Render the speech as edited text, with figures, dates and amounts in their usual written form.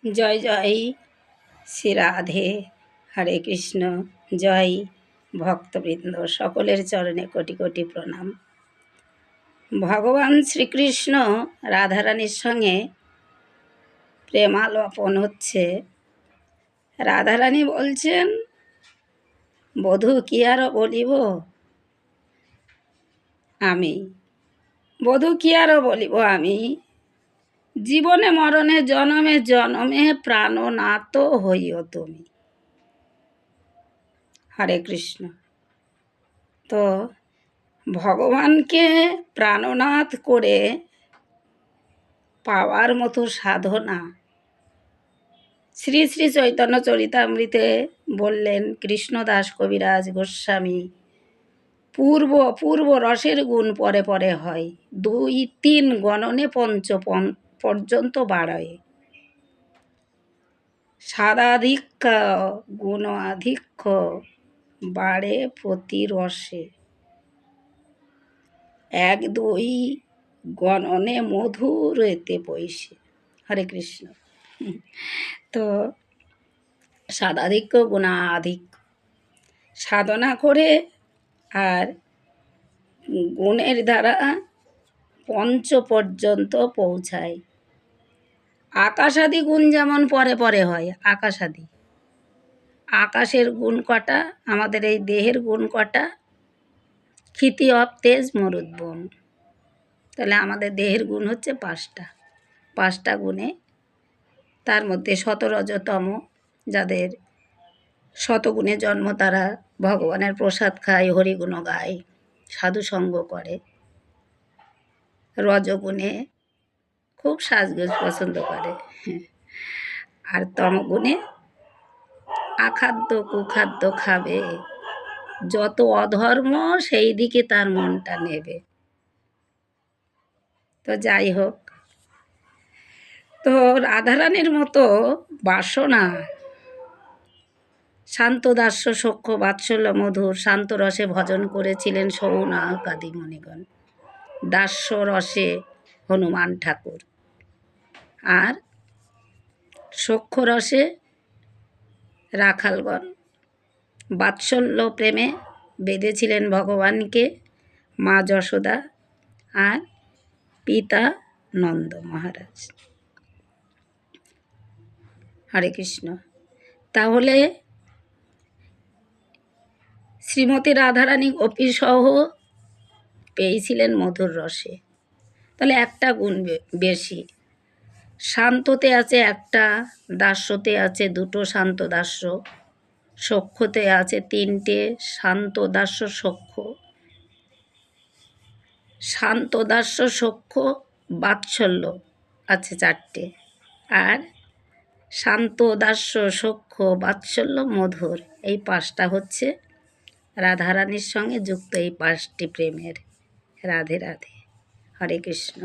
জয় জয় শ্রী রাধে। হরে কৃষ্ণ। জয় ভক্তবৃন্দ, সকলের চরণে কোটি কোটি প্রণাম। ভগবান শ্রীকৃষ্ণ রাধারানীর সঙ্গে প্রেমালাপন হচ্ছে। রাধারানী বলছেন, বধূ কি আর বলিব আমি, বধূ কি আর বলিব আমি, জীবনে মরণে জনমে জনমে প্রাণনাথ হইও তুমি। হরে কৃষ্ণ। তো ভগবানকে প্রাণনাথ করে পাওয়ার মতো সাধনা শ্রী শ্রী চৈতন্য চরিতামৃতে বললেন কৃষ্ণদাস কবিরাজ গোস্বামী, পূর্ব পূর্ব রসের গুণ পরে পরে হয়, 2-3 গণনে পঞ্চ পর্যন্ত বাড়ায়, সাদাধিক্য গুণ আধিক্য বাড়ে প্রতি রসে, 1-2 গণনে মধুর এতে পয়সে। হরে কৃষ্ণ। তো সাদাধিক্য গুণাধিক্য সাধনা করে আর গুণের দ্বারা পঞ্চ পর্যন্ত পৌঁছায়। আকাশাদি গুণ যেমন পরে পরে হয়, আকাশাদি, আকাশের গুণ কটা, আমাদের এই দেহের গুণ কটা, ক্ষিতি অপ তেজ মরুদ বন। তাহলে আমাদের দেহের গুণ হচ্ছে 5টা গুণে, তার মধ্যে শতরজতম, যাদের শতগুণে জন্ম, তারা ভগবানের প্রসাদ খায়, হরিগুণ গায়, সাধুসঙ্গ করে। রজগুণে খুব সাজগোজ পছন্দ করে, আর তমগুণে আখাদ্য কুখাদ্য খাবে, যত অধর্ম সেই দিকে তার মনটা নেবে। তো যাই হোক, তো রাধারানীর মতো বাসনা, শান্ত দাস্য সখ্য বাৎসল্য মধুর শান্ত রসে ভজন করেছিলেন সৌনক আদি মণিগণ, দাস্য রসে হনুমান ঠাকুর, আর সখ্য রসে রাখালগণ, বাৎসল্য প্রেমে বেঁধেছিলেন ভগবানকে মা যশোদা আর পিতা নন্দ মহারাজ। হরে কৃষ্ণ। তাহলে শ্রীমতী রাধারানী গোপীসহ পেয়েছিলেন মধুর রসে। তাহলে একটা গুণ বেশি, শান্ততে আছে একটা, দাস্যতে আছে 2টো শান্ত দাস্য, সখ্যতে আছে 3টে শান্ত দাস্য সখ্য, শান্ত দাস্য সখ্য বাৎসল্য আছে 4টে, আর শান্ত দাস্য সখ্য বাৎসল্য মধুর, এই 5টা হচ্ছে রাধারানীর সঙ্গে যুক্ত, এই 5টি প্রেমের। রাধে রাধে। হরে কৃষ্ণ।